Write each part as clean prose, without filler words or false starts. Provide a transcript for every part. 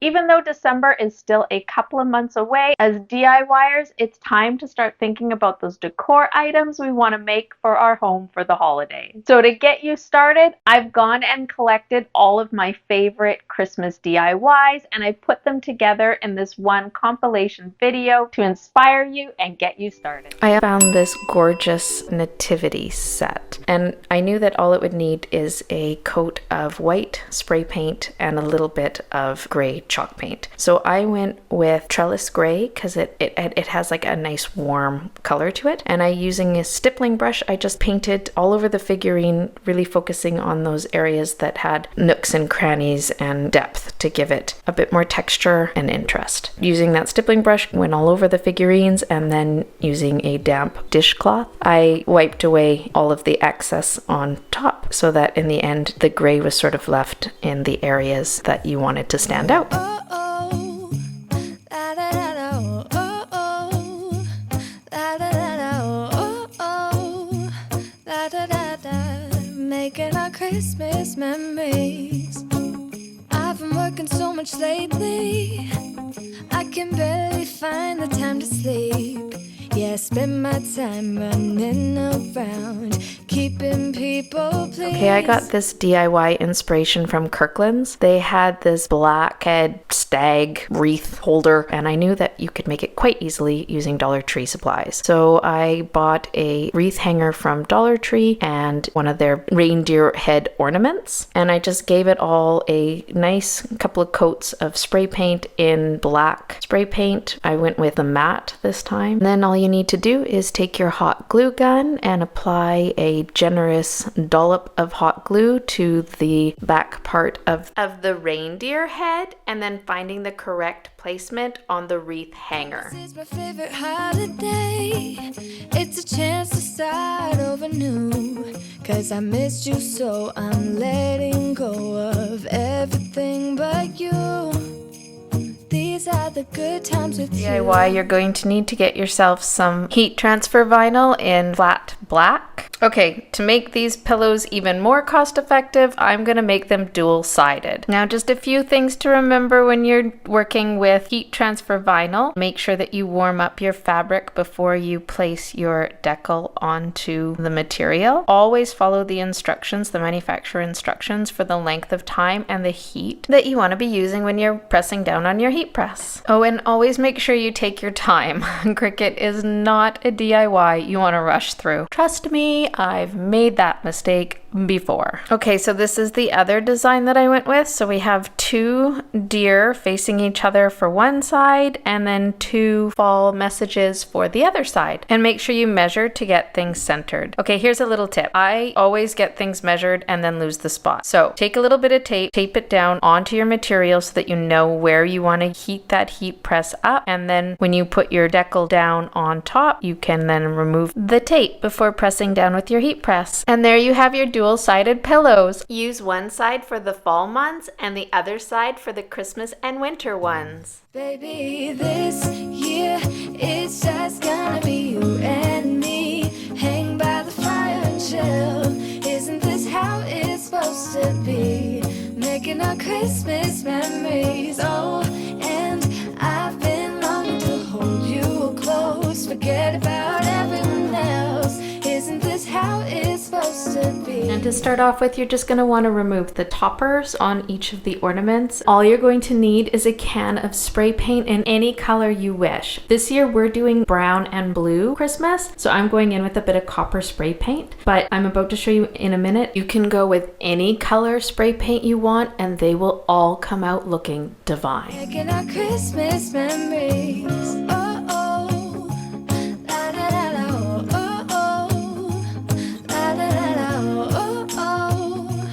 Even though December is still a couple of months away, as DIYers, it's time to start thinking about those decor items we want to make for our home for the holiday. So to get you started, I've gone and collected all of my favorite Christmas DIYs and I put them together in this one compilation video to inspire you and get you started. I found this gorgeous nativity set, and I knew that all it would need is a coat of white spray paint and a little bit of gray chalk paint. So I went with trellis gray because it has like a nice warm color to it, and using a stippling brush, I just painted all over the figurine, really focusing on those areas that had nooks and crannies and depth to give it a bit more texture and interest. Using that stippling brush, went all over the figurines, and then using a damp dishcloth, I wiped away all of the excess on top so that in the end the gray was sort of left in the areas that you wanted to stand out. Making our Christmas memories. I've been working so much lately, I can barely find the time to sleep. Yeah, I spend my time running around, keeping people pleased. Okay, I got this DIY inspiration from Kirklands. They had this blackhead stag wreath holder, and I knew that you could make it quite easily using Dollar Tree supplies. So I bought a wreath hanger from Dollar Tree and one of their reindeer head ornaments, and I just gave it all a nice couple of coats of spray paint in black spray paint. I went with the matte this time. And then all you need to do is take your hot glue gun and apply a generous dollop of hot glue to the back part of the reindeer head, and then finding the correct placement on the wreath hanger. This is my favorite holiday. It's a chance to start over new, 'cause I missed you, so I'm letting go of everything but you. These are the good times with you. DIY, you're going to need to get yourself some heat transfer vinyl in flat black. Okay, to make these pillows even more cost effective, I'm going to make them dual-sided. Now, just a few things to remember when you're working with heat transfer vinyl. Make sure that you warm up your fabric before you place your decal onto the material. Always follow the instructions, the manufacturer instructions, for the length of time and the heat that you want to be using when you're pressing down on your heat press. Oh, and always make sure you take your time. Cricut is not a DIY you want to rush through. Trust me, I've made that mistake before. Okay, so this is the other design that I went with. So we have two deer facing each other for one side, and then two fall messages for the other side. And make sure you measure to get things centered. Okay, here's a little tip. I always get things measured and then lose the spot. So take a little bit of tape, tape it down onto your material so that you know where you want to heat that heat press up. And then when you put your decal down on top, you can then remove the tape before pressing down with your heat press. And there you have your dual-sided pillows. Use one side for the fall months and the other side for the Christmas and winter ones. Baby, this year it's just gonna be you and me. Hang by the fire and chill. Isn't this how it's supposed to be? Making our Christmas memories. Oh, and I've been longing to hold you close. Forget about everyone else. Isn't this how it's supposed to be? And to start off with, you're just going to want to remove the toppers on each of the ornaments. All you're going to need is a can of spray paint in any color you wish. This year we're doing brown and blue Christmas, so I'm going in with a bit of copper spray paint, but I'm about to show you in a minute. You can go with any color spray paint you want and they will all come out looking divine. Making our Christmas memories. Oh, oh. La, la, la, la, oh, oh. La, la, la, la, oh, oh.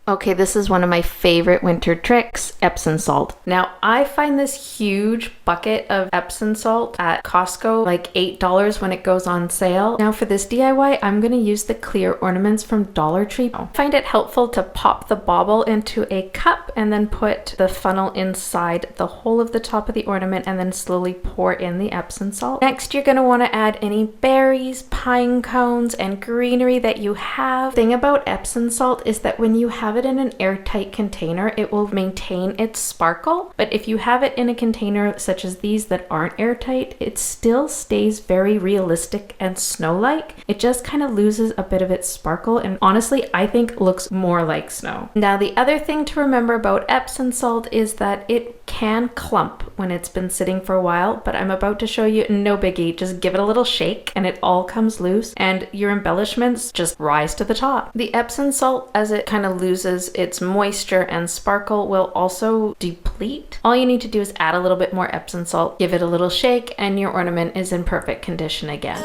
Okay, this is one of my favorite winter tricks, Epsom salt. Now, I find this huge bucket of Epsom salt at Costco, like $8 when it goes on sale. Now for this DIY, I'm gonna use the clear ornaments from Dollar Tree. I find it helpful to pop the bauble into a cup and then put the funnel inside the whole of the top of the ornament and then slowly pour in the Epsom salt. Next, you're gonna wanna add any berries, pine cones, and greenery that you have. The thing about Epsom salt is that when you have have it in an airtight container, it will maintain its sparkle. But if you have it in a container such as these that aren't airtight, it still stays very realistic and snow-like. It just kind of loses a bit of its sparkle, and honestly, I think looks more like snow. Now, the other thing to remember about Epsom salt is that it can clump when it's been sitting for a while, but I'm about to show you, no biggie. Just give it a little shake and it all comes loose and your embellishments just rise to the top. The Epsom salt, as it kind of loses its moisture and sparkle, will also deplete. All you need to do is add a little bit more Epsom salt, give it a little shake, and your ornament is in perfect condition again.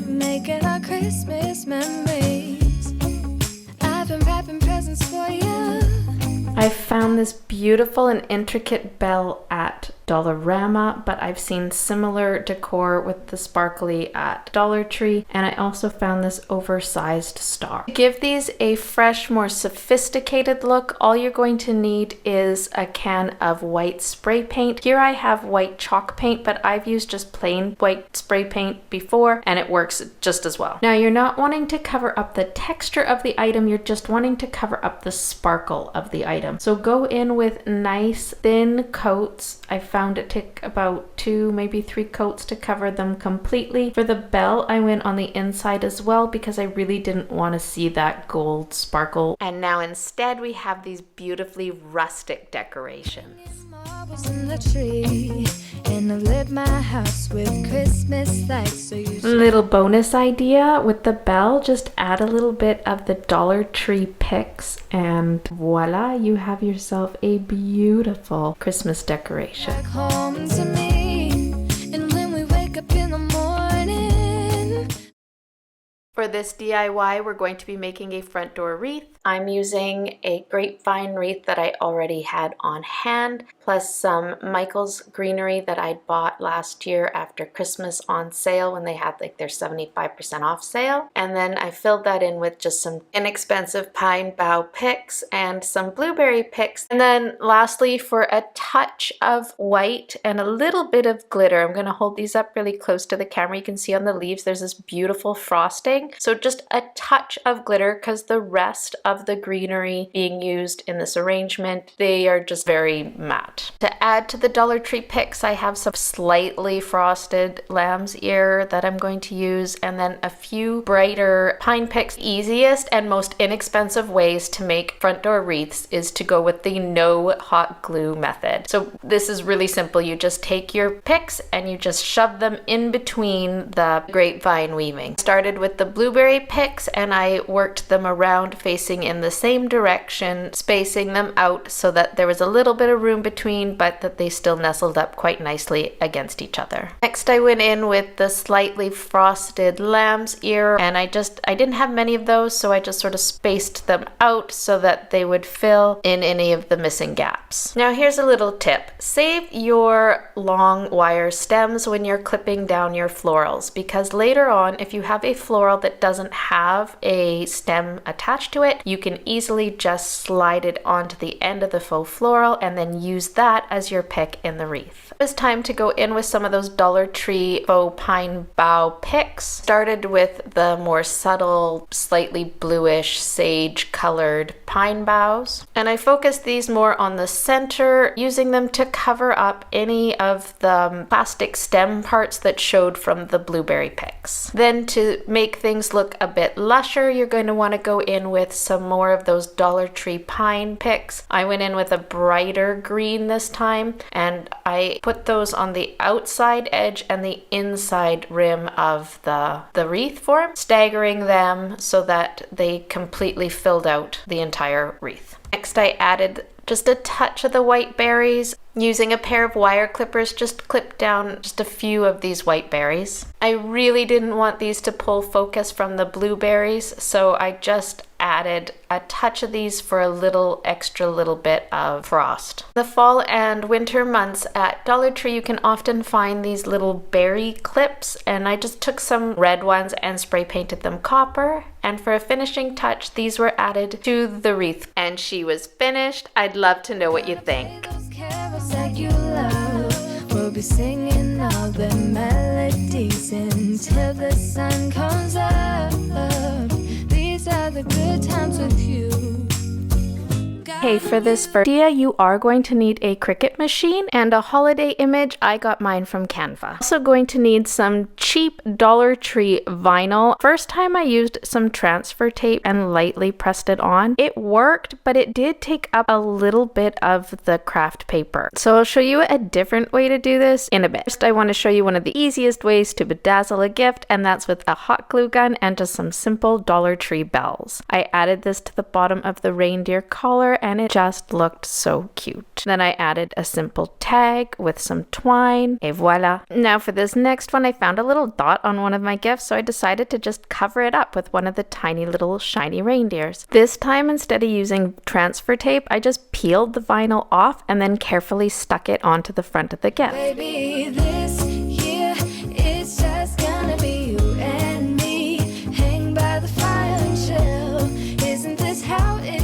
Making our Christmas memories. I've been wrapping presents for you. I found this beautiful and intricate bell at Dollarama, but I've seen similar decor with the sparkly at Dollar Tree, and I also found this oversized star. To give these a fresh, more sophisticated look, all you're going to need is a can of white spray paint. Here I have white chalk paint, but I've used just plain white spray paint before, and it works just as well. Now, you're not wanting to cover up the texture of the item, you're just wanting to cover up the sparkle of the item. So go in with nice thin coats. I found it took about 2, maybe 3 coats to cover them completely. For the bell, I went on the inside as well because I really didn't want to see that gold sparkle. And now instead we have these beautifully rustic decorations. Marbles in the tree, and I lit my house with Christmas lights. So you Little bonus idea with the bell, just add a little bit of the Dollar Tree picks and voila, you have yourself a beautiful Christmas decoration. back home to me, and when we wake up in the morning. For this DIY, we're going to be making a front door wreath. I'm using a grapevine wreath that I already had on hand, plus some Michael's greenery that I bought last year after Christmas on sale when they had like their 75% off sale. And then I filled that in with just some inexpensive pine bough picks and some blueberry picks. And then lastly, for a touch of white and a little bit of glitter, I'm going to hold these up really close to the camera. You can see on the leaves there's this beautiful frosting. So just a touch of glitter, because the rest of the greenery being used in this arrangement, they are just very matte. To add to the Dollar Tree picks, I have some slightly frosted lamb's ear that I'm going to use, and then a few brighter pine picks. Easiest and most inexpensive ways to make front door wreaths is to go with the no hot glue method. So this is really simple. You just take your picks and you just shove them in between the grapevine weaving. Started with the blueberry picks and I worked them around facing in the same direction, spacing them out so that there was a little bit of room between, but that they still nestled up quite nicely against each other. Next, I went in with the slightly frosted lamb's ear, and I didn't have many of those, so I just sort of spaced them out so that they would fill in any of the missing gaps. Now here's a little tip. Save your long wire stems when you're clipping down your florals, because later on, if you have a floral that doesn't have a stem attached to it, you can easily just slide it onto the end of the faux floral and then use that as your pick in the wreath. It's time to go in with some of those Dollar Tree faux pine bough picks. Started with the more subtle, slightly bluish, sage colored pine boughs, and I focused these more on the center, using them to cover up any of the plastic stem parts that showed from the blueberry picks. Then to make things look a bit lusher, you're going to want to go in with some more of those Dollar Tree pine picks. I went in with a brighter green this time, and I put those on the outside edge and the inside rim of the wreath form, staggering them so that they completely filled out the entire wreath. Next, I added just a touch of the white berries. Using a pair of wire clippers, just clipped down just a few of these white berries. I really didn't want these to pull focus from the blueberries, so I just added a touch of these for a little extra little bit of frost. The fall and winter months at Dollar Tree, you can often find these little berry clips, and I just took some red ones and spray painted them copper. And for a finishing touch, these were added to the wreath. And she was finished. I'd love to know what you think. That you love, we'll be singing all the melodies until the sun comes up. These are the good times with you. Okay, for this first idea, you are going to need a Cricut machine and a holiday image. I got mine from Canva. Also going to need some cheap Dollar Tree vinyl. First time I used some transfer tape and lightly pressed it on. It worked, but it did take up a little bit of the craft paper. So I'll show you a different way to do this in a bit. First, I want to show you one of the easiest ways to bedazzle a gift, and that's with a hot glue gun and just some simple Dollar Tree bells. I added this to the bottom of the reindeer collar and it just looked so cute. Then I added a simple tag with some twine, et voila. Now for this next one, I found a little dot on one of my gifts, so I decided to just cover it up with one of the tiny little shiny reindeers. This time, instead of using transfer tape, I just peeled the vinyl off and then carefully stuck it onto the front of the gift. Baby, this year it's just gonna be you and me. Hang by the fire and chill. Isn't this how it is?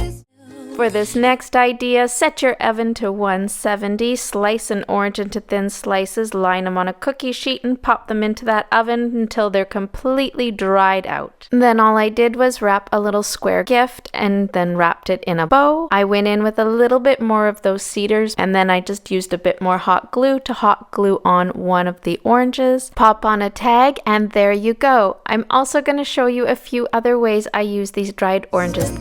For this next idea, set your oven to 170, slice an orange into thin slices, line them on a cookie sheet and pop them into that oven until they're completely dried out. Then all I did was wrap a little square gift and then wrapped it in a bow. I went in with a little bit more of those cedars and then I just used a bit more hot glue to hot glue on one of the oranges, pop on a tag, and there you go. I'm also going to show you a few other ways I use these dried oranges.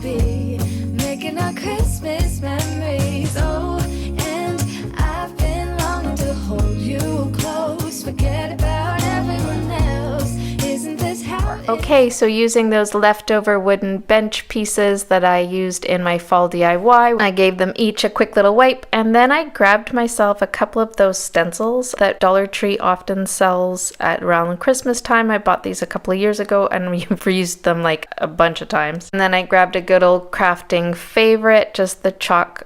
Making our Christmas memories. Oh, and I've been longing to hold you close. Forget about everyone else. Isn't this how it Okay, so using those leftover wooden bench pieces that I used in my fall DIY, I gave them each a quick little wipe, and then I grabbed myself a couple of those stencils that Dollar Tree often sells at around Christmas time. I bought these a couple of years ago and we've reused them like a bunch of times. And then I grabbed a good old crafting favorite, just the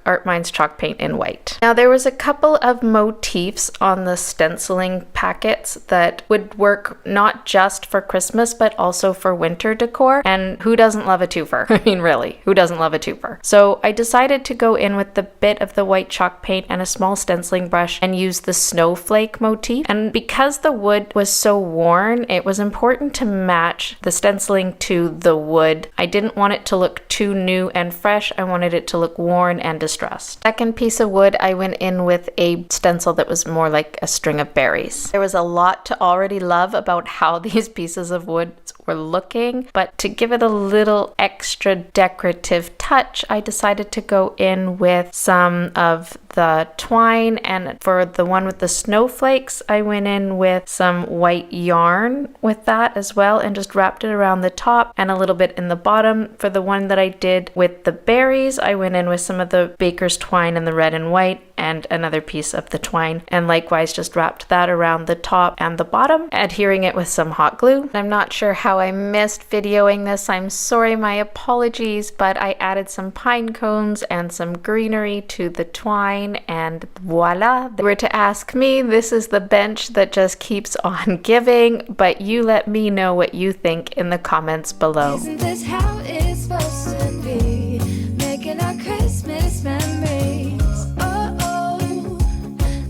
Art Minds chalk paint in white. Now there was a couple of motifs on the stenciling packets that would work not just for Christmas but also for winter decor, and who doesn't love a twofer? I mean, really, who doesn't love a twofer? So I decided to go in with the bit of the white chalk paint and a small stenciling brush and use the snowflake motif. And because the wood was so worn, it was important to match the stenciling to the wood. I didn't want it to look too new and fresh. I wanted it to look worn and distressed. Second piece of wood, I went in with a stencil that was more like a string of berries. There was a lot to already love about how these pieces of wood were looking, but to give it a little extra decorative touch, I decided to go in with some of the twine, and for the one with the snowflakes, I went in with some white yarn with that as well and just wrapped it around the top and a little bit in the bottom. For the one that I did with the berries, I went in with some of the baker's twine in the red and white and another piece of the twine, and likewise just wrapped that around the top and the bottom, adhering it with some hot glue. I'm not sure how I missed videoing this. I'm sorry, my apologies, but I added some pine cones and some greenery to the twine, and voila. If you were to ask me, this is the bench that just keeps on giving, but you let me know what you think in the comments below. Isn't this how it's supposed to be? Making our Christmas memories. Oh, oh.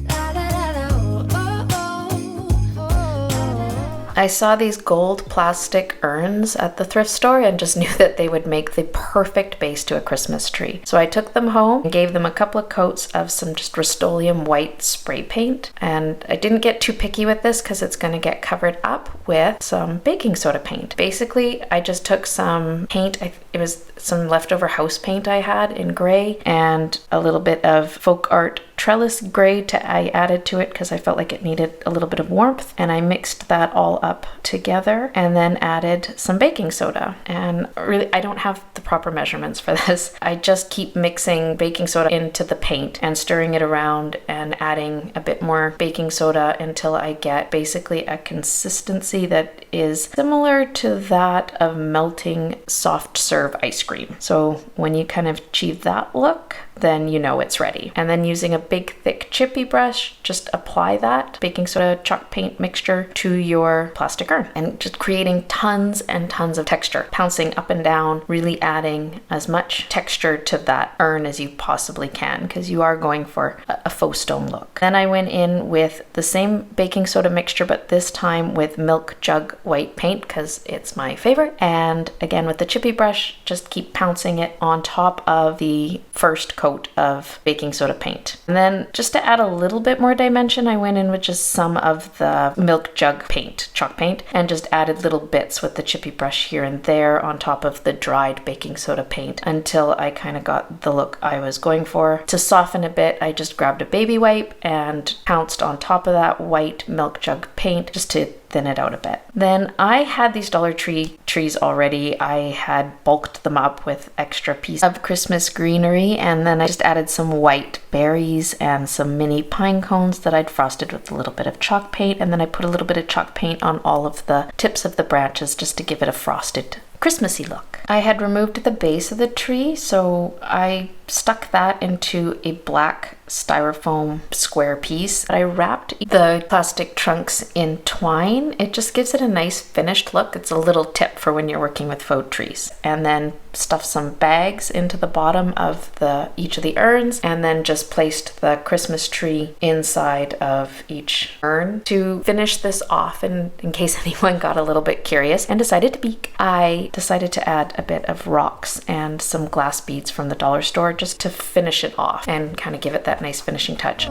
La, la, la, la. Oh, oh, oh. I saw these gold plastic urns at the thrift store and just knew that they would make the perfect base to a Christmas tree. So I took them home and gave them a couple of coats of some just Rust-Oleum white spray paint. And I didn't get too picky with this because it's going to get covered up with some baking soda paint. Basically, I just took some paint. It was some leftover house paint I had in gray and a little bit of folk art trellis gray I added to it because I felt like it needed a little bit of warmth, and I mixed that all up together and then added some baking soda. And really, I don't have the proper measurements for this. I just keep mixing baking soda into the paint and stirring it around and adding a bit more baking soda until I get basically a consistency that is similar to that of melting soft serve ice cream. So when you kind of achieve that look, then you know it's ready. And then using a big thick chippy brush, just apply that baking soda chalk paint mixture to your plastic urn and just creating tons and tons of texture, pouncing up and down, really adding as much texture to that urn as you possibly can, because you are going for a faux stone look. Then I went in with the same baking soda mixture, but this time with milk jug white paint because it's my favorite. And again with the chippy brush, just keep pouncing it on top of the first coat of baking soda paint. And then just to add a little bit more dimension, I went in with just some of the milk jug paint, chalk paint, and just added little bits with the chippy brush here and there on top of the dried baking soda paint until I kind of got the look I was going for. To soften a bit, I just grabbed a baby wipe and pounced on top of that white milk jug paint just to thin it out a bit. Then I had these Dollar Tree trees already. I had bulked them up with extra pieces of Christmas greenery, and then I just added some white berries and some mini pine cones that I'd frosted with a little bit of chalk paint, and then I put a little bit of chalk paint on all of the tips of the branches just to give it a frosted Christmassy look. I had removed the base of the tree, so I stuck that into a black styrofoam square piece. I wrapped the plastic trunks in twine. It just gives it a nice finished look. It's a little tip for when you're working with faux trees. And then stuffed some bags into the bottom of each of the urns, and then just placed the Christmas tree inside of each urn. To finish this off, and in case anyone got a little bit curious and decided to peek, I decided to add a bit of rocks and some glass beads from the dollar store just to finish it off and kind of give it that nice finishing touch.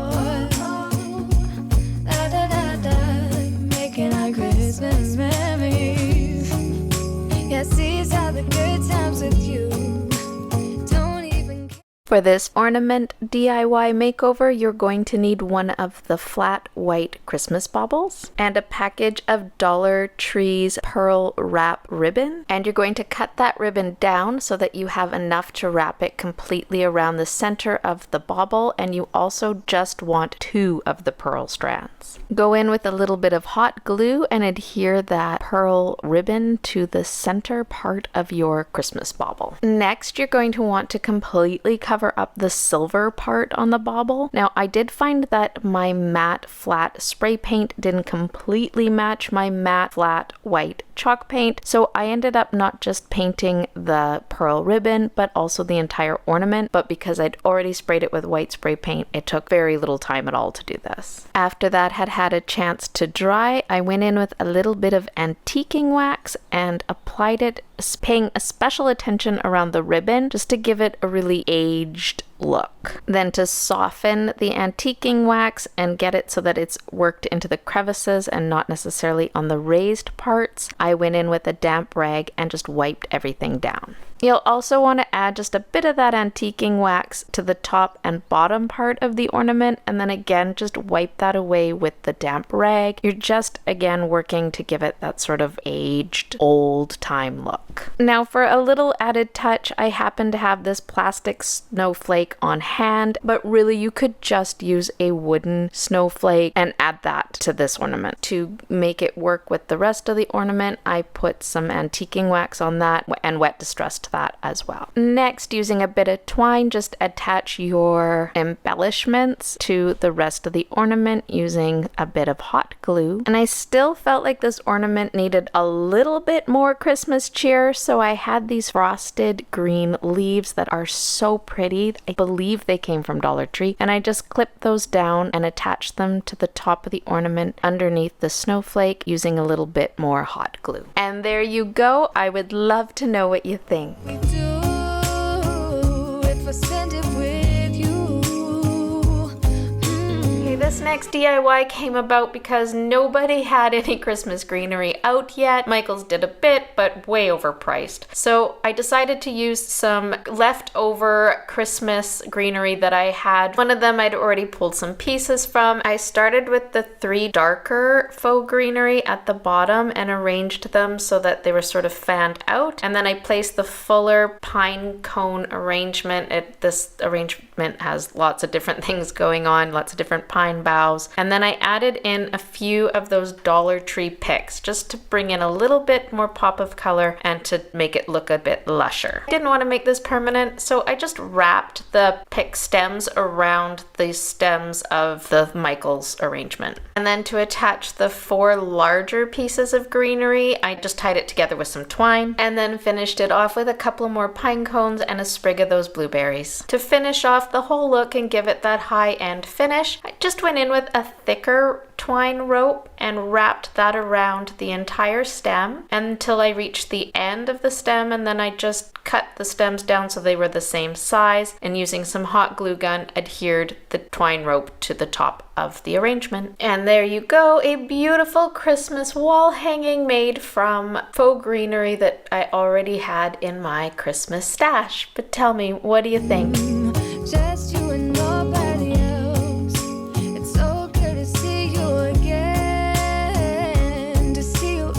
Making our Christmas memories. Yes, these are the good times with you. Don't even For this ornament DIY makeover, you're going to need one of the flat white Christmas baubles and a package of Dollar Tree's pearl wrap ribbon. And you're going to cut that ribbon down so that you have enough to wrap it completely around the center of the bauble, and you also just want 2 of the pearl strands. Go in with a little bit of hot glue and adhere that pearl ribbon to the center part of your Christmas bauble. Next, you're going to want to completely cover up the silver part on the bauble. Now, I did find that my matte flat spray paint didn't completely match my matte flat white chalk paint, so I ended up not just painting the pearl ribbon but also the entire ornament, but because I'd already sprayed it with white spray paint, it took very little time at all to do this. After that had a chance to dry, I went in with a little bit of antiquing wax and applied it, paying a special attention around the ribbon just to give it a really aged look. Then to soften the antiquing wax and get it so that it's worked into the crevices and not necessarily on the raised parts, I went in with a damp rag and just wiped everything down. You'll also want to add just a bit of that antiquing wax to the top and bottom part of the ornament, and then again just wipe that away with the damp rag. You're just again working to give it that sort of aged, old time look. Now for a little added touch, I happen to have this plastic snowflake on hand, but really you could just use a wooden snowflake and add that to this ornament. To make it work with the rest of the ornament, I put some antiquing wax on that and wet distressed that as well. Next, using a bit of twine, just attach your embellishments to the rest of the ornament using a bit of hot glue. And I still felt like this ornament needed a little bit more Christmas cheer, so I had these frosted green leaves that are so pretty. I believe they came from Dollar Tree, and I just clipped those down and attached them to the top of the ornament underneath the snowflake using a little bit more hot glue. And there you go. I would love to know what you think. we do if I spend it with you. Okay, this next DIY came about because nobody had any Christmas greenery out yet. Michael's did a bit, but way overpriced. So I decided to use some leftover Christmas greenery that I had. One of them I'd already pulled some pieces from. I started with the 3 darker faux greenery at the bottom and arranged them so that they were sort of fanned out. And then I placed the fuller pine cone arrangement. This arrangement has lots of different things going on, lots of different pine autumn boughs. And then I added in a few of those Dollar Tree picks just to bring in a little bit more pop of color and to make it look a bit lusher. I didn't want to make this permanent, so I just wrapped the pick stems around the stems of the Michael's arrangement. And then to attach the 4 larger pieces of greenery, I just tied it together with some twine and then finished it off with a couple more pine cones and a sprig of those blueberries. To finish off the whole look and give it that high-end finish, I just went in with a thicker twine rope and wrapped that around the entire stem until I reached the end of the stem, and then I just cut the stems down so they were the same size, and using some hot glue gun adhered the twine rope to the top of the arrangement. And there you go, a beautiful Christmas wall hanging made from faux greenery that I already had in my Christmas stash. But tell me, what do you think? Just you and nobody else. It's so good to see you again. To see you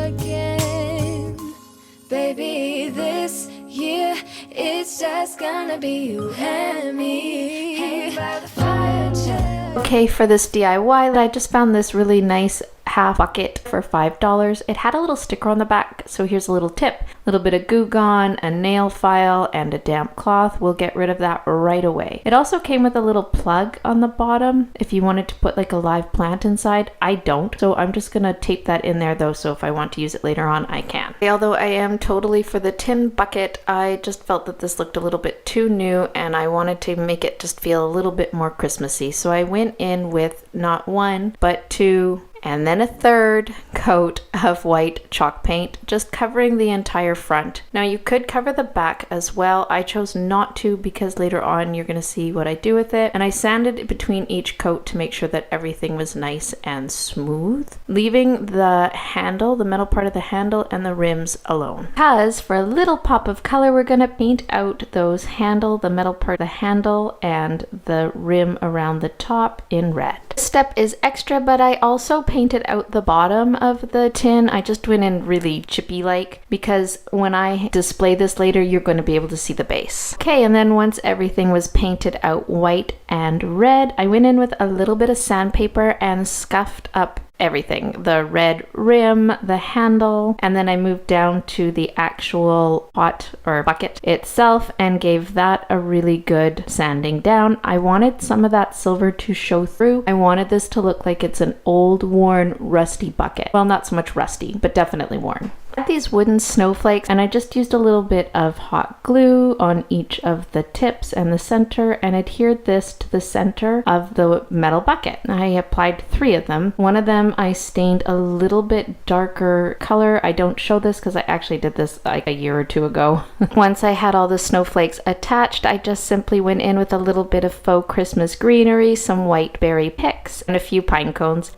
again. Baby, this year it's just gonna be you and me. Hanging by the fire chair. Okay, for this DIY, I just found this really nice half bucket for $5. It had a little sticker on the back, so here's a little tip. A little bit of Goo Gone, a nail file, and a damp cloth. We'll get rid of that right away. It also came with a little plug on the bottom if you wanted to put like a live plant inside. I don't, so I'm just gonna tape that in there though, so if I want to use it later on, I can. Although I am totally for the tin bucket, I just felt that this looked a little bit too new and I wanted to make it just feel a little bit more Christmassy. So I went in with not 1, but 2, and then a 3rd coat of white chalk paint, just covering the entire front. Now you could cover the back as well. I chose not to because later on you're going to see what I do with it. And I sanded it between each coat to make sure that everything was nice and smooth, leaving the handle, the metal part of the handle, and the rims alone. Because for a little pop of color, we're going to paint out those handle, the metal part of the handle, and the rim around the top in red. This step is extra, but I also painted out the bottom of the tin. I just went in really chippy like because when I display this later, you're going to be able to see the base. Okay, and then once everything was painted out white and red, I went in with a little bit of sandpaper and scuffed up everything. The red rim, the handle, and then I moved down to the actual pot or bucket itself and gave that a really good sanding down. I wanted some of that silver to show through. I wanted this to look like it's an old, worn, rusty bucket. Well, not so much rusty, but definitely worn. I had these wooden snowflakes and I just used a little bit of hot glue on each of the tips and the center and adhered this to the center of the metal bucket. I applied 3 of them. One of them I stained a little bit darker color. I don't show this because I actually did this like a year or 2 ago. Once I had all the snowflakes attached, I just simply went in with a little bit of faux Christmas greenery, some white berry picks, and a few pine cones.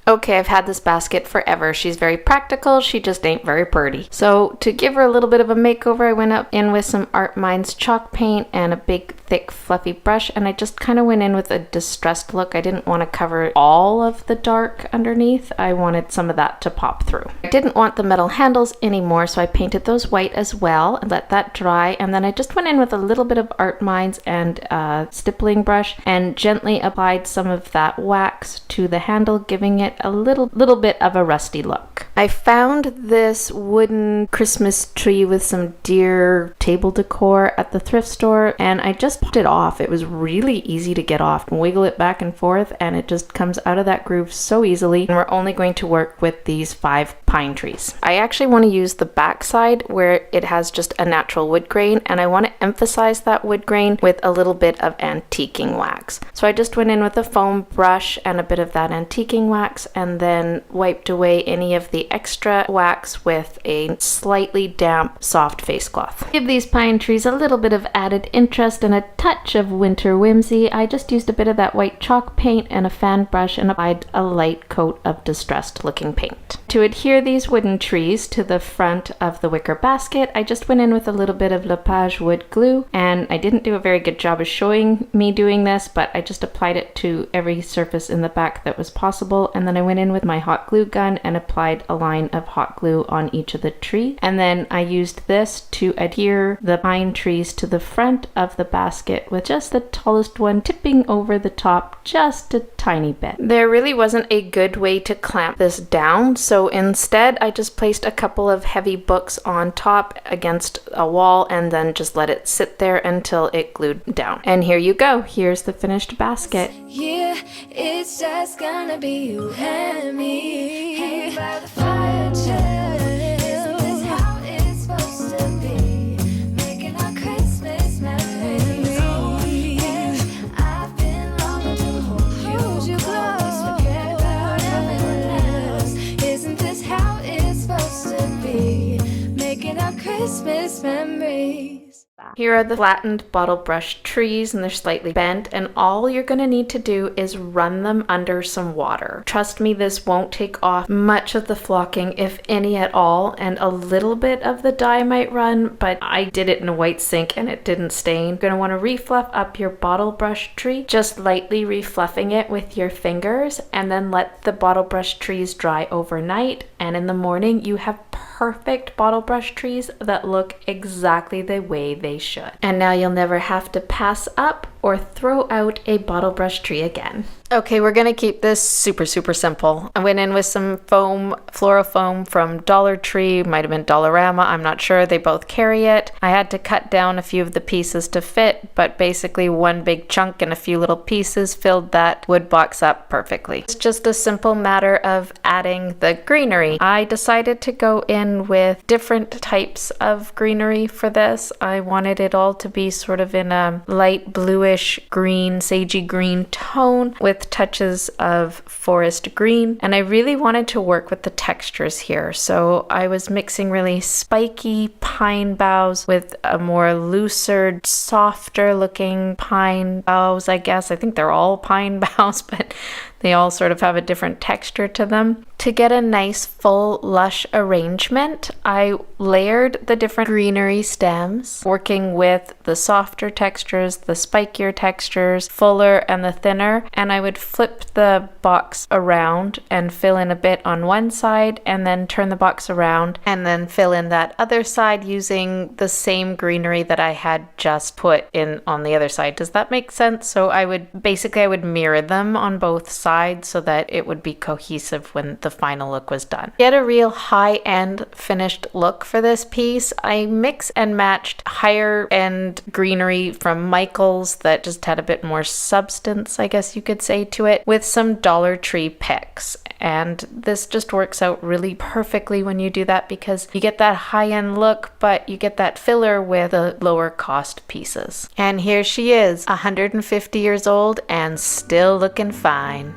Okay, I've had this basket forever. She's very practical, she just ain't very pretty. So to give her a little bit of a makeover, I went up in with some Art Minds chalk paint and a big thick fluffy brush, and I just kind of went in with a distressed look. I didn't want to cover all of the dark underneath. I wanted some of that to pop through. I didn't want the metal handles anymore, so I painted those white as well and let that dry, and then I just went in with a little bit of Art Minds and a stippling brush and gently applied some of that wax to the handle, giving it a little bit of a rusty look. I found this wooden Christmas tree with some deer table decor at the thrift store, and I just popped it off. It was really easy to get off. Wiggle it back and forth and it just comes out of that groove so easily. And we're only going to work with these 5 pine trees. I actually want to use the back side where it has just a natural wood grain, and I want to emphasize that wood grain with a little bit of antiquing wax. So I just went in with a foam brush and a bit of that antiquing wax and then wiped away any of the extra wax with a slightly damp soft face cloth. Give these pine trees a little bit of added interest and a touch of winter whimsy. I just used a bit of that white chalk paint and a fan brush and applied a light coat of distressed looking paint. To adhere these wooden trees to the front of the wicker basket, I just went in with a little bit of Lepage wood glue, and I didn't do a very good job of showing me doing this, but I just applied it to every surface in the back that was possible, and then I went in with my hot glue gun and applied a line of hot glue on each of the tree, and then I used this to adhere the pine trees to the front of the basket with just the tallest one tipping over the top just a tiny bit. There really wasn't a good way to clamp this down, so instead I just placed a couple of heavy books on top against a wall and then just let it sit there until it glued down. And here you go. Here's the finished basket. Yeah, it's just gonna be you and me. Hanging by the fire chill. Isn't this how it's supposed to be? Making our Christmas memories. Oh, yeah. I've been longing to hold you close. Forget about everyone else. Isn't this how it's supposed to be? Making our Christmas memories. Here are the flattened bottle brush trees, and they're slightly bent, and all you're going to need to do is run them under some water. Trust me, this won't take off much of the flocking, if any at all, and a little bit of the dye might run, but I did it in a white sink and it didn't stain. You're going to want to refluff up your bottle brush tree, just lightly refluffing it with your fingers, and then let the bottle brush trees dry overnight, and in the morning you have perfect bottle brush trees that look exactly the way they should. And now you'll never have to pass up or throw out a bottle brush tree again. Okay, we're gonna keep this super simple. I went in with some foam, floral foam from Dollar Tree, might have been Dollarama, I'm not sure, they both carry it. I had to cut down a few of the pieces to fit, but basically one big chunk and a few little pieces filled that wood box up perfectly. It's just a simple matter of adding the greenery. I decided to go in with different types of greenery for this. I wanted it all to be sort of in a light bluish green, sagey green tone with touches of forest green, and I really wanted to work with the textures here, so I was mixing really spiky pine boughs with a more looser, softer looking pine boughs, I guess. I think they're all pine boughs, but they all sort of have a different texture to them. To get a nice full lush arrangement, I layered the different greenery stems, working with the softer textures, the spikier textures, fuller and the thinner, and I would flip the box around and fill in a bit on one side and then turn the box around and then fill in that other side using the same greenery that I had just put in on the other side. Does that make sense? So I would mirror them on both sides so that it would be cohesive when the final look was done. Get a real high-end finished look for this piece. I mix and matched higher-end greenery from Michael's that just had a bit more substance, I guess you could say, to it, with some Dollar Tree picks. And this just works out really perfectly when you do that because you get that high-end look, but you get that filler with the lower cost pieces. And here she is, 150 years old and still looking fine.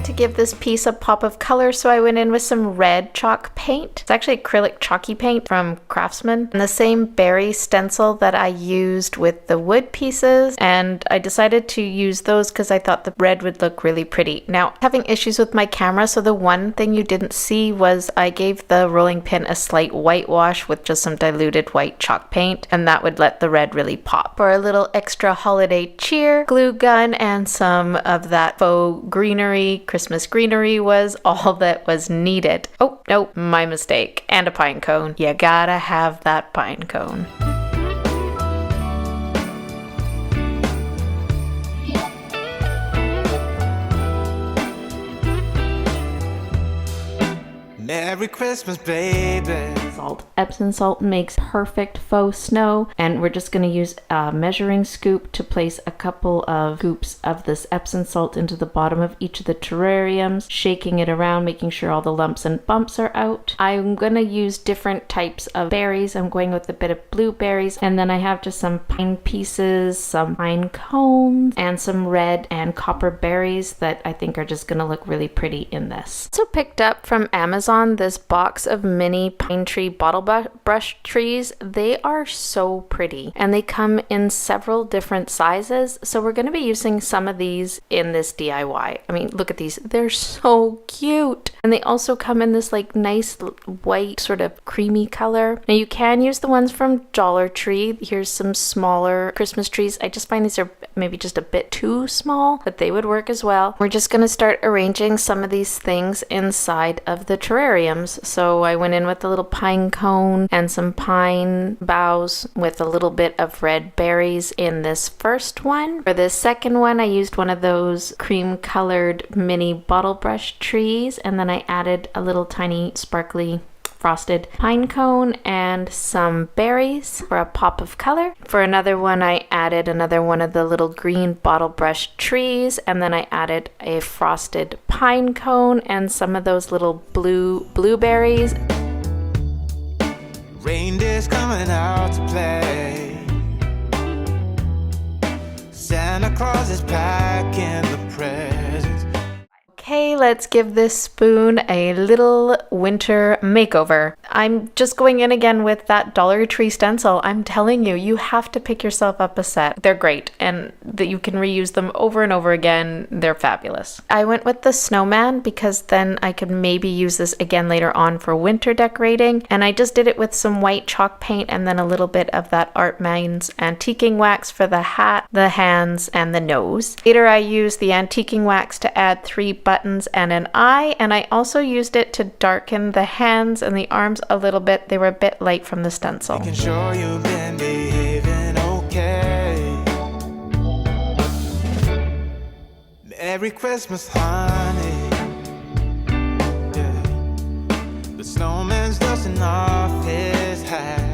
To give this piece a pop of color, so I went in with some red chalk paint. It's actually acrylic chalky paint from Craftsman, and the same berry stencil that I used with the wood pieces, and I decided to use those because I thought the red would look really pretty. Now, having issues with my camera, so the one thing you didn't see was I gave the rolling pin a slight whitewash with just some diluted white chalk paint, and that would let the red really pop. For a little extra holiday cheer, glue gun and some of that faux greenery, Christmas greenery was all that was needed. Oh, no, my mistake. And a pine cone. You gotta have that pine cone. Merry Christmas, baby. Salt. Epsom salt makes perfect faux snow, and we're just going to use a measuring scoop to place a couple of scoops of this Epsom salt into the bottom of each of the terrariums, shaking it around, making sure all the lumps and bumps are out. I'm going to use different types of berries. I'm going with a bit of blueberries, and then I have just some pine pieces, some pine cones, and some red and copper berries that I think are just going to look really pretty in this. So picked up from Amazon this box of mini pine tree bottle brush trees. They are so pretty and they come in several different sizes. So we're going to be using some of these in this DIY. I mean, look at these. They're so cute. And they also come in this like nice white sort of creamy color. Now you can use the ones from Dollar Tree. Here's some smaller Christmas trees. I just find these are maybe just a bit too small, but they would work as well. We're just going to start arranging some of these things inside of the terrariums. So I went in with a little pine cone and some pine boughs with a little bit of red berries in this first one. For this second one, I used one of those cream colored mini bottle brush trees, and then I added a little tiny sparkly frosted pine cone and some berries for a pop of color. For another one, I added another one of the little green bottle brush trees, and then I added a frosted pine cone and some of those little blueberries. Reindeer's coming out to play. Santa Claus is packing the presents. Okay, let's give this spoon a little winter makeover. I'm just going in again with that Dollar Tree stencil. I'm telling you, you have to pick yourself up a set. They're great, and that you can reuse them over and over again. They're fabulous. I went with the snowman because then I could maybe use this again later on for winter decorating. And I just did it with some white chalk paint and then a little bit of that Art Minds antiquing wax for the hat, the hands, and the nose. Later, I used the antiquing wax to add 3 buttons and an eye, and I also used it to darken the hands and the arms a little bit. They were a bit light from the stencil. Making sure you've been behaving okay. Merry Christmas, honey. Yeah. The snowman's dusting off his hat.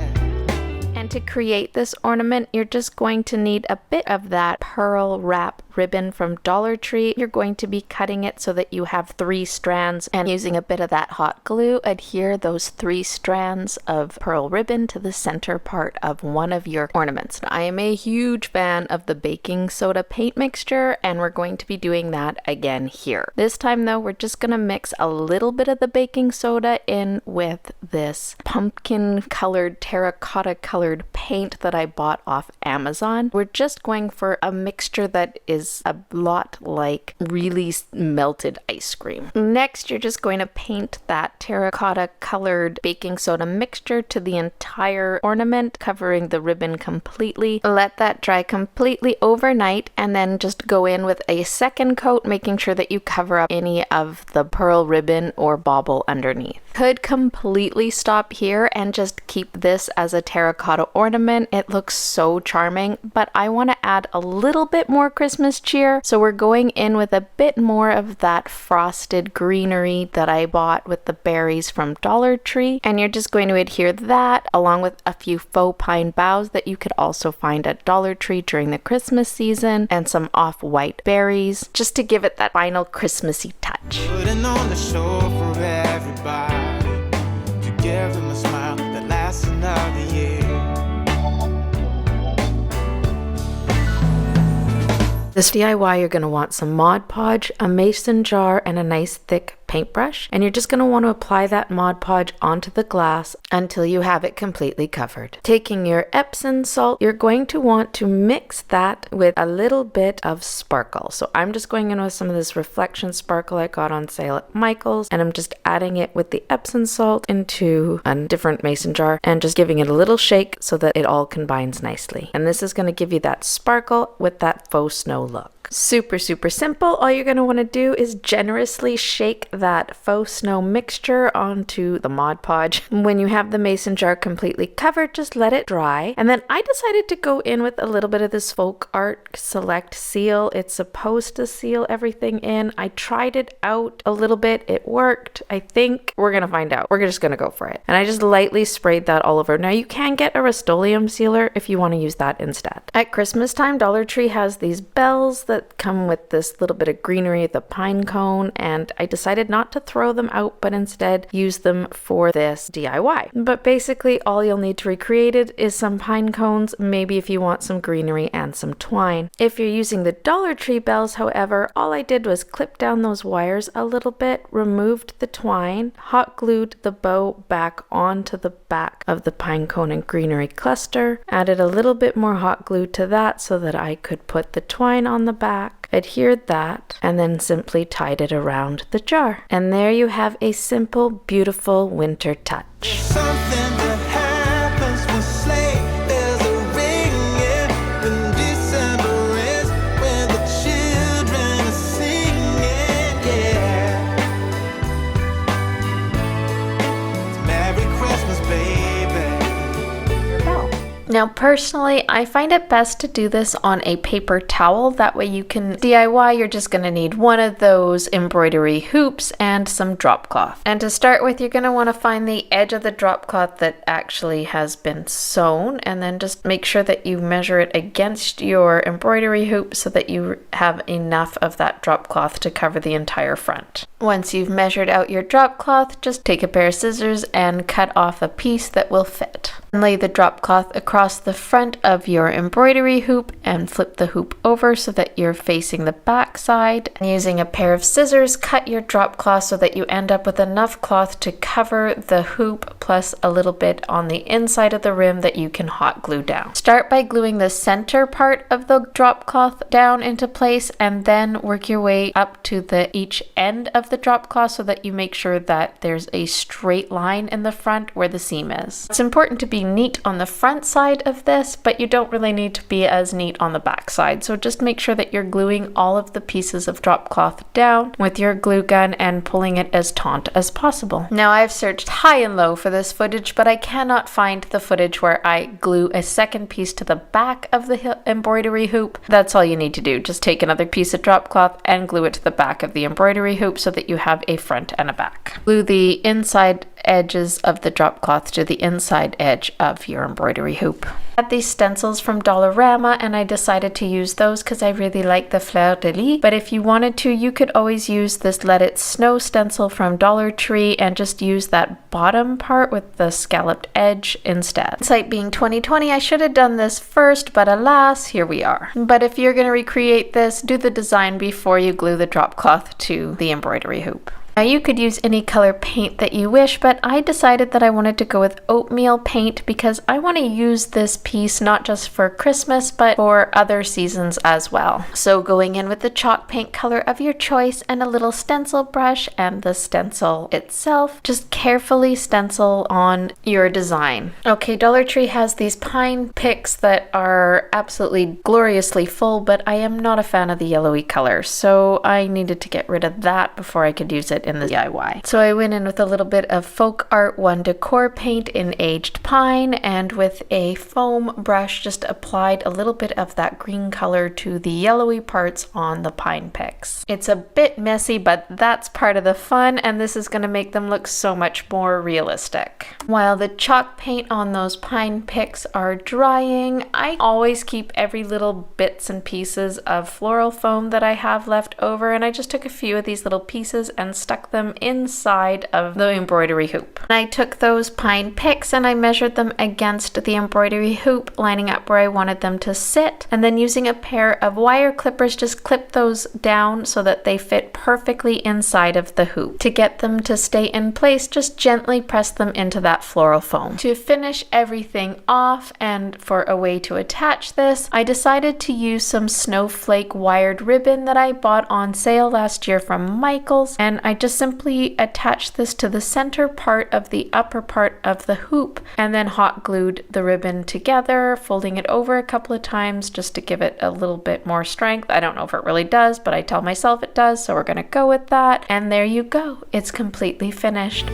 And to create this ornament, you're just going to need a bit of that pearl wrap ribbon from Dollar Tree. You're going to be cutting it so that you have 3 strands, and using a bit of that hot glue, adhere those 3 strands of pearl ribbon to the center part of one of your ornaments. Now, I am a huge fan of the baking soda paint mixture, and we're going to be doing that again here. This time though, we're just going to mix a little bit of the baking soda in with this pumpkin colored, terracotta colored paint that I bought off Amazon. We're just going for a mixture that is a lot like really melted ice cream. Next, you're just going to paint that terracotta colored baking soda mixture to the entire ornament, covering the ribbon completely. Let that dry completely overnight, and then just go in with a second coat, making sure that you cover up any of the pearl ribbon or bauble underneath. Could completely stop here and just keep this as a terracotta ornament. It looks so charming, but I want to add a little bit more Christmas cheer, so we're going in with a bit more of that frosted greenery that I bought with the berries from Dollar Tree, and you're just going to adhere that along with a few faux pine boughs that you could also find at Dollar Tree during the Christmas season, and some off-white berries, just to give it that final Christmassy touch. Putting on the show for everybody, to give them a smile that lasts another year. This DIY, you're going to want some Mod Podge, a mason jar, and a nice thick paintbrush, and you're just going to want to apply that Mod Podge onto the glass until you have it completely covered. Taking your Epsom salt, you're going to want to mix that with a little bit of sparkle. So I'm just going in with some of this reflection sparkle I got on sale at Michael's, and I'm just adding it with the Epsom salt into a different mason jar and just giving it a little shake so that it all combines nicely. And this is going to give you that sparkle with that faux snow look. Super, super simple. All you're going to want to do is generously shake that faux snow mixture onto the Mod Podge. When you have the mason jar completely covered, just let it dry. And then I decided to go in with a little bit of this Folk Art Select seal. It's supposed to seal everything in. I tried it out a little bit. It worked. I think we're going to find out. We're just going to go for it. And I just lightly sprayed that all over. Now you can get a Rust-Oleum sealer if you want to use that instead. At Christmas time, Dollar Tree has these bells that that come with this little bit of greenery, the pine cone, and I decided not to throw them out, but instead use them for this DIY. But basically all you'll need to recreate it is some pine cones, maybe if you want some greenery and some twine. If you're using the Dollar Tree bells, however, all I did was clip down those wires a little bit, removed the twine, hot glued the bow back onto the back of the pine cone and greenery cluster, added a little bit more hot glue to that so that I could put the twine on the back, adhered that, and then simply tied it around the jar. And there you have a simple, beautiful winter touch. Something that happens when sleigh bells are ringing, when December is, when the children are singing, yeah. It's Merry Christmas, baby. Now personally, I find it best to do this on a paper towel. That way you can DIY, you're just going to need one of those embroidery hoops and some drop cloth. And to start with, you're going to want to find the edge of the drop cloth that actually has been sewn, and then just make sure that you measure it against your embroidery hoop so that you have enough of that drop cloth to cover the entire front. Once you've measured out your drop cloth, just take a pair of scissors and cut off a piece that will fit. And lay the drop cloth across the front of your embroidery hoop and flip the hoop over so that you're facing the back side. And using a pair of scissors, cut your drop cloth so that you end up with enough cloth to cover the hoop plus a little bit on the inside of the rim that you can hot glue down. Start by gluing the center part of the drop cloth down into place, and then work your way up to each end of the drop cloth so that you make sure that there's a straight line in the front where the seam is. It's important to be neat on the front side of this, but you don't really need to be as neat on the back side. So just make sure that you're gluing all of the pieces of drop cloth down with your glue gun and pulling it as taut as possible. Now I've searched high and low for this footage, but I cannot find the footage where I glue a second piece to the back of the embroidery hoop. That's all you need to do. Just take another piece of drop cloth and glue it to the back of the embroidery hoop so that you have a front and a back. Glue the inside edges of the drop cloth to the inside edge of your embroidery hoop. I had these stencils from Dollarama and I decided to use those because I really like the fleur de lis, but if you wanted to, you could always use this Let It Snow stencil from Dollar Tree and just use that bottom part with the scalloped edge instead. Hindsight being 2020, I should have done this first, but alas, here we are. But if you're going to recreate this, do the design before you glue the drop cloth to the embroidery hoop. Now you could use any color paint that you wish, but I decided that I wanted to go with oatmeal paint because I want to use this piece not just for Christmas, but for other seasons as well. So going in with the chalk paint color of your choice and a little stencil brush and the stencil itself, just carefully stencil on your design. Okay, Dollar Tree has these pine picks that are absolutely gloriously full, but I am not a fan of the yellowy color, so I needed to get rid of that before I could use it in the DIY. So I went in with a little bit of Folk Art 1 Decor paint in aged pine, and with a foam brush just applied a little bit of that green color to the yellowy parts on the pine picks. It's a bit messy, but that's part of the fun, and this is going to make them look so much more realistic. While the chalk paint on those pine picks are drying, I always keep every little bits and pieces of floral foam that I have left over, and I just took a few of these little pieces and stuck them inside of the embroidery hoop. And I took those pine picks and I measured them against the embroidery hoop, lining up where I wanted them to sit, and then using a pair of wire clippers just clip those down so that they fit perfectly inside of the hoop. To get them to stay in place, just gently press them into that floral foam. To finish everything off and for a way to attach this, I decided to use some snowflake wired ribbon that I bought on sale last year from Michael's, and I just simply attached this to the center part of the upper part of the hoop and then hot glued the ribbon together, folding it over a couple of times just to give it a little bit more strength. I don't know if it really does, but I tell myself it does, so we're gonna go with that. And there you go, it's completely finished.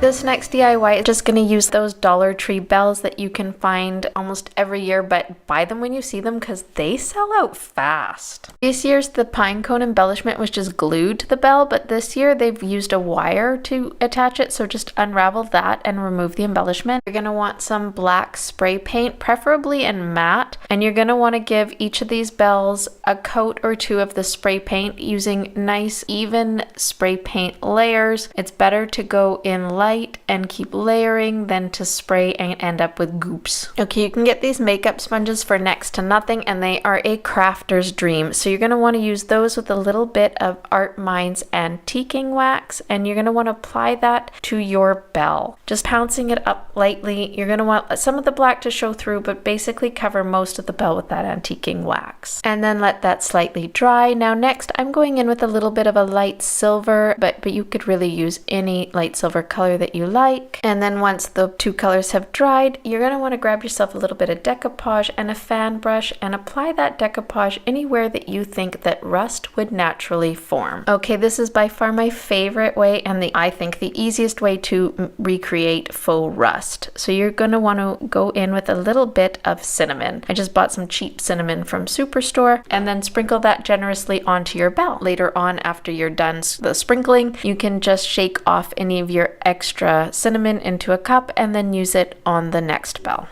this next DIY is just going to use those Dollar Tree bells that you can find almost every year, but buy them when you see them because they sell out fast. This year's the pine cone embellishment was just glued to the bell, but this year they've used a wire to attach it, so just unravel that and remove the embellishment. You're going to want some black spray paint, preferably in matte, and you're going to want to give each of these bells a coat or two of the spray paint using nice even spray paint layers. It's better to go in light and keep layering than to spray and end up with goops. Okay, you can get these makeup sponges for next to nothing, and they are a crafter's dream. So you're going to want to use those with a little bit of Art Mind's antiquing wax, and you're going to want to apply that to your bell. Just pouncing it up lightly. You're going to want some of the black to show through, but basically cover most of the bell with that antiquing wax. And then let that slightly dry. Now next, I'm going in with a little bit of a light silver, but you could really use any light silver color that you like. And then once the two colors have dried, you're going to want to grab yourself a little bit of decoupage and a fan brush and apply that decoupage anywhere that you think that rust would naturally form. Okay, this is by far my favorite way and I think the easiest way to recreate faux rust. So you're going to want to go in with a little bit of cinnamon. I just bought some cheap cinnamon from Superstore, and then sprinkle that generously onto your bell. Later on, after you're done the sprinkling, you can just shake off any of your extra cinnamon into a cup and then use it on the next bell.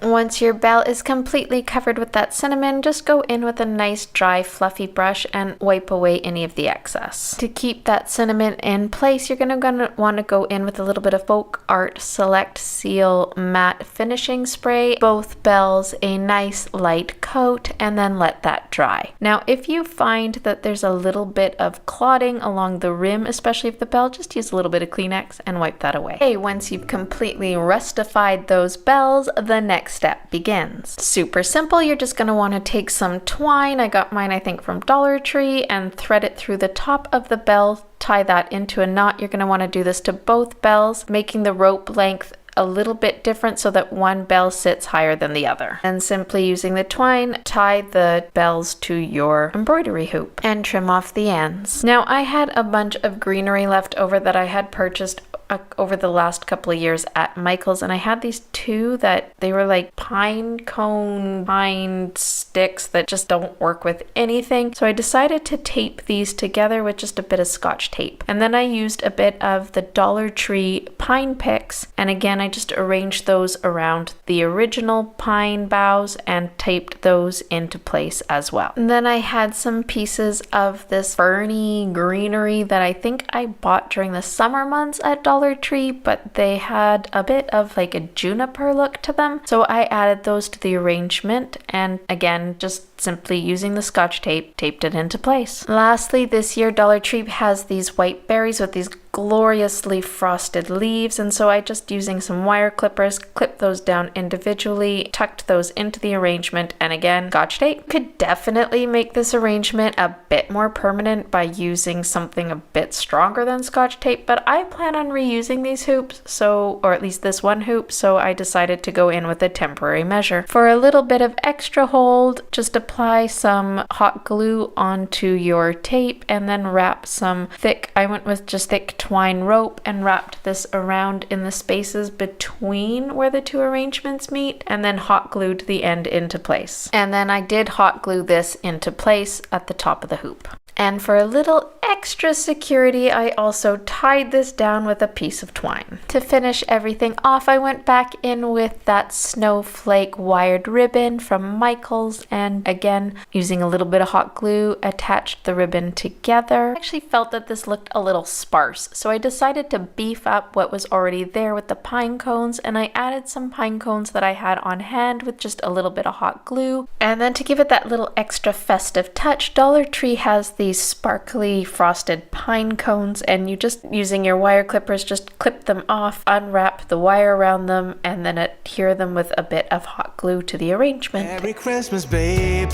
Once your bell is completely covered with that cinnamon, just go in with a nice dry fluffy brush and wipe away any of the excess. To keep that cinnamon in place, you're gonna want to go in with a little bit of Folk Art Select Seal Matte Finishing Spray, both bells a nice light coat, and then let that dry. Now if you find that there's a little bit of clotting along the rim, especially of the bell, just use a little bit of Kleenex and wipe that away. Okay, once you've completely rustified those bells, the next step begins. Super simple. You're just going to want to take some twine. I got mine, I think, from Dollar Tree, and thread it through the top of the bell. Tie that into a knot. You're going to want to do this to both bells, making the rope length a little bit different so that one bell sits higher than the other. And simply using the twine, tie the bells to your embroidery hoop and trim off the ends. Now I had a bunch of greenery left over that I had purchased over the last couple of years at Michael's, and I had these two that they were like pine sticks that just don't work with anything. So I decided to tape these together with just a bit of Scotch tape. And then I used a bit of the Dollar Tree pine picks, and again I just arranged those around the original pine boughs and taped those into place as well. And then I had some pieces of this ferny greenery that I think I bought during the summer months at Dollar Tree, but they had a bit of like a juniper look to them. So I added those to the arrangement, and again, just simply using the Scotch tape, taped it into place. Lastly, this year Dollar Tree has these white berries with these gloriously frosted leaves, and so I just using some wire clippers clipped those down individually, tucked those into the arrangement, and again, Scotch tape. You could definitely make this arrangement a bit more permanent by using something a bit stronger than Scotch tape, but I plan on reusing these hoops, or at least this one hoop, so I decided to go in with a temporary measure. For a little bit of extra hold, just apply some hot glue onto your tape and then wrap some I went with just thick twine rope and wrapped this around in the spaces between where the two arrangements meet, and then hot glued the end into place. And then I did hot glue this into place at the top of the hoop. And for a little extra security, I also tied this down with a piece of twine. To finish everything off, I went back in with that snowflake wired ribbon from Michael's, and again, using a little bit of hot glue, attached the ribbon together. I actually felt that this looked a little sparse, so I decided to beef up what was already there with the pine cones, and I added some pine cones that I had on hand with just a little bit of hot glue. And then to give it that little extra festive touch, Dollar Tree has these sparkly frosted pine cones, and you just using your wire clippers just clip them off, unwrap the wire around them, and then adhere them with a bit of hot glue to the arrangement. Merry Christmas, baby.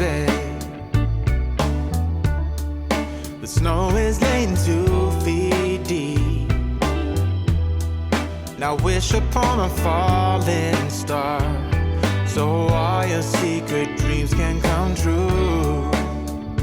The snow is laying 2 feet deep. Now wish upon a falling star, so all your secret dreams can come true.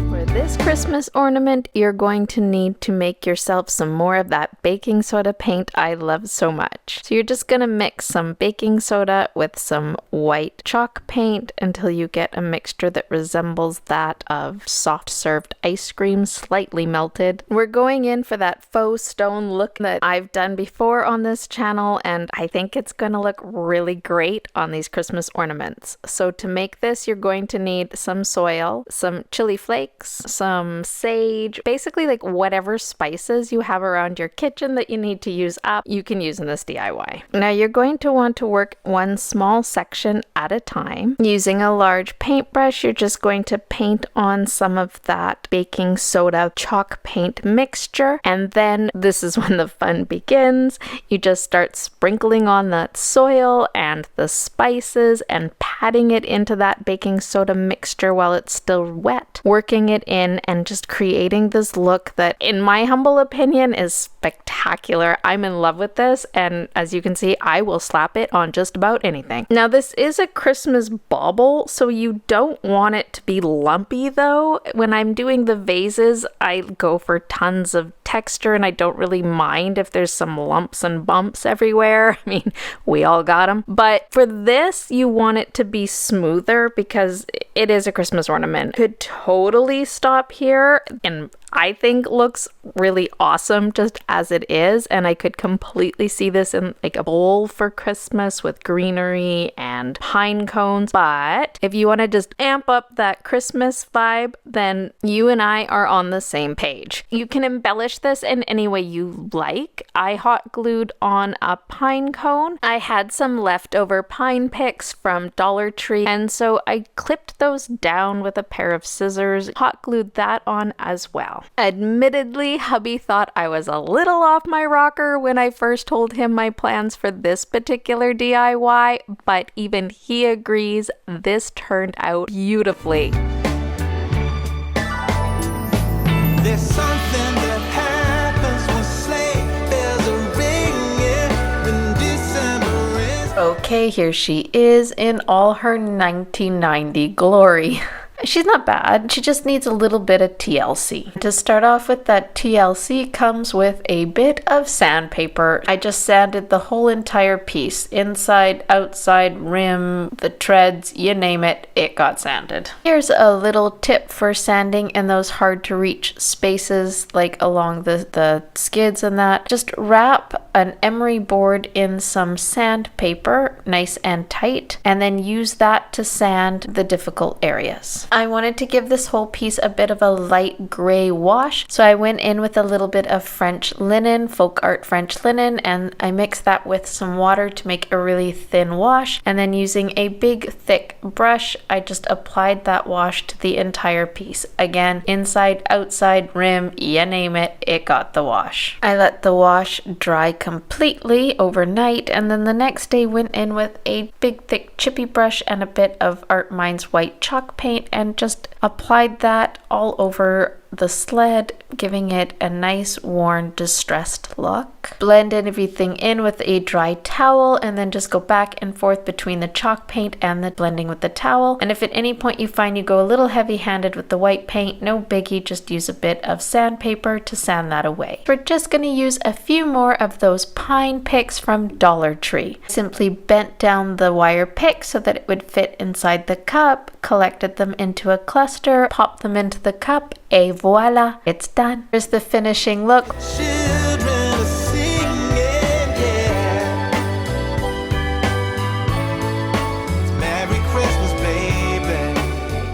For this Christmas ornament, you're going to need to make yourself some more of that baking soda paint I love so much. So you're just going to mix some baking soda with some white chalk paint until you get a mixture that resembles that of soft served ice cream, slightly melted. We're going in for that faux stone look that I've done before on this channel, and I think it's going to look really great on these Christmas ornaments. So to make this, you're going to need some soil, some chili flakes, some sage, basically like whatever spices you have around your kitchen that you need to use up, you can use in this DIY. Now you're going to want to work one small section at a time. Using a large paintbrush, you're just going to paint on some of that baking soda chalk paint mixture, and then this is when the fun begins. You just start sprinkling on that soil and the spices and patting it into that baking soda mixture while it's still wet, working it in and just creating this look that, in my humble opinion, is spectacular. I'm in love with this, and as you can see, I will slap it on just about anything. Now this is a Christmas bauble, so you don't want it to be lumpy though. When I'm doing the vases, I go for tons of texture and I don't really mind if there's some lumps and bumps everywhere. I mean, we all got them. But for this, you want it to be smoother because it is a Christmas ornament. Could totally stop here and I think looks really awesome just as it is, and I could completely see this in like a bowl for Christmas with greenery and pine cones. But if you want to just amp up that Christmas vibe, then you and I are on the same page. You can embellish this in any way you like. I hot glued on a pine cone. I had some leftover pine picks from Dollar Tree, and so I clipped those down with a pair of scissors, hot glued that on as well. Admittedly, hubby thought I was a little off my rocker when I first told him my plans for this particular DIY, but even he agrees this turned out beautifully. There's something that happens when sleigh bells are ringing when December is. Okay, here she is in all her 1990 glory. She's not bad, she just needs a little bit of TLC. To start off with, that TLC comes with a bit of sandpaper. I just sanded the whole entire piece, inside, outside, rim, the treads, you name it, it got sanded. Here's a little tip for sanding in those hard to reach spaces like along the skids and that. Just wrap an emery board in some sandpaper, nice and tight, and then use that to sand the difficult areas. I wanted to give this whole piece a bit of a light gray wash, so I went in with a little bit of French linen, folk art French linen, and I mixed that with some water to make a really thin wash, and then using a big thick brush, I just applied that wash to the entire piece. Again, inside, outside, rim, you name it, it got the wash. I let the wash dry completely overnight, and then the next day went in with a big thick chippy brush and a bit of Art Mind's white chalk paint and just applied that all over the sled, giving it a nice, worn, distressed look. Blended everything in with a dry towel and then just go back and forth between the chalk paint and the blending with the towel. And if at any point you find you go a little heavy-handed with the white paint, no biggie, just use a bit of sandpaper to sand that away. We're just going to use a few more of those pine picks from Dollar Tree. Simply bent down the wire pick so that it would fit inside the cup, collected them into a cluster, popped them into the cup, et voila, it's done. Here's the finishing look. Children are singing, yeah. It's Merry Christmas, baby.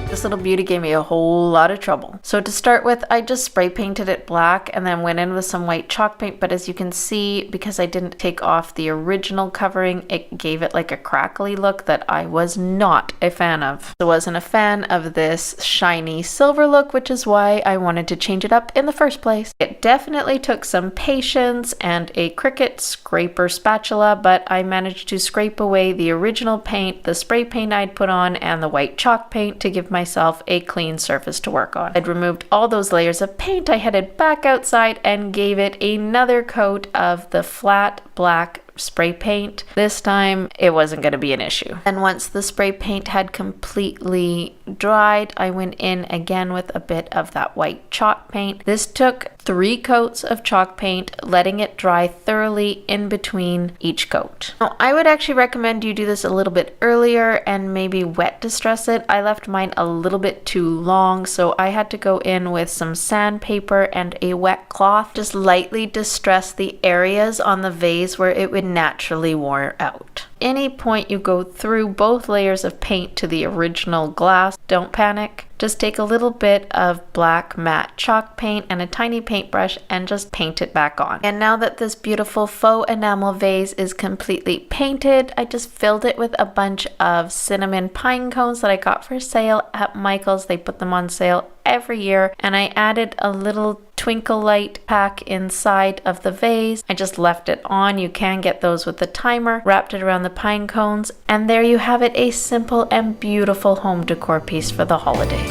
This little beauty gave me a whole lot of trouble. So to start with, I just spray painted it black and then went in with some white chalk paint, but as you can see, because I didn't take off the original covering, it gave it like a crackly look that I was not a fan of. I wasn't a fan of this shiny silver look, which is why I wanted to change it up in the first place. It definitely took some patience and a Cricut scraper spatula, but I managed to scrape away the original paint, the spray paint I'd put on, and the white chalk paint to give myself a clean surface to work on. I'd removed all those layers of paint. I headed back outside and gave it another coat of the flat black spray paint. This time it wasn't going to be an issue. And once the spray paint had completely dried, I went in again with a bit of that white chalk paint. This took 3 coats of chalk paint, letting it dry thoroughly in between each coat. Now, I would actually recommend you do this a little bit earlier and maybe wet distress it. I left mine a little bit too long, so I had to go in with some sandpaper and a wet cloth. Just lightly distress the areas on the vase where it would naturally wear out. Any point you go through both layers of paint to the original glass, don't panic. Just take a little bit of black matte chalk paint and a tiny paintbrush and just paint it back on. And now that this beautiful faux enamel vase is completely painted, I just filled it with a bunch of cinnamon pine cones that I got for sale at Michael's. They put them on sale every year, and I added a little twinkle light pack inside of the vase. I just left it on. You can get those with the timer. Wrapped it around the pine cones, and there you have it, a simple and beautiful home decor piece for the holidays.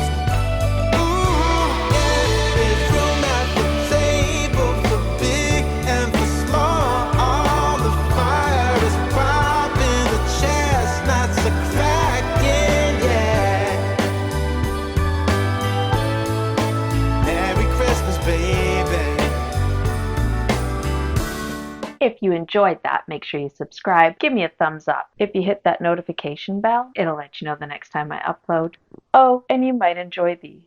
If you enjoyed that, make sure you subscribe. Give me a thumbs up. If you hit that notification bell, it'll let you know the next time I upload. Oh, and you might enjoy these.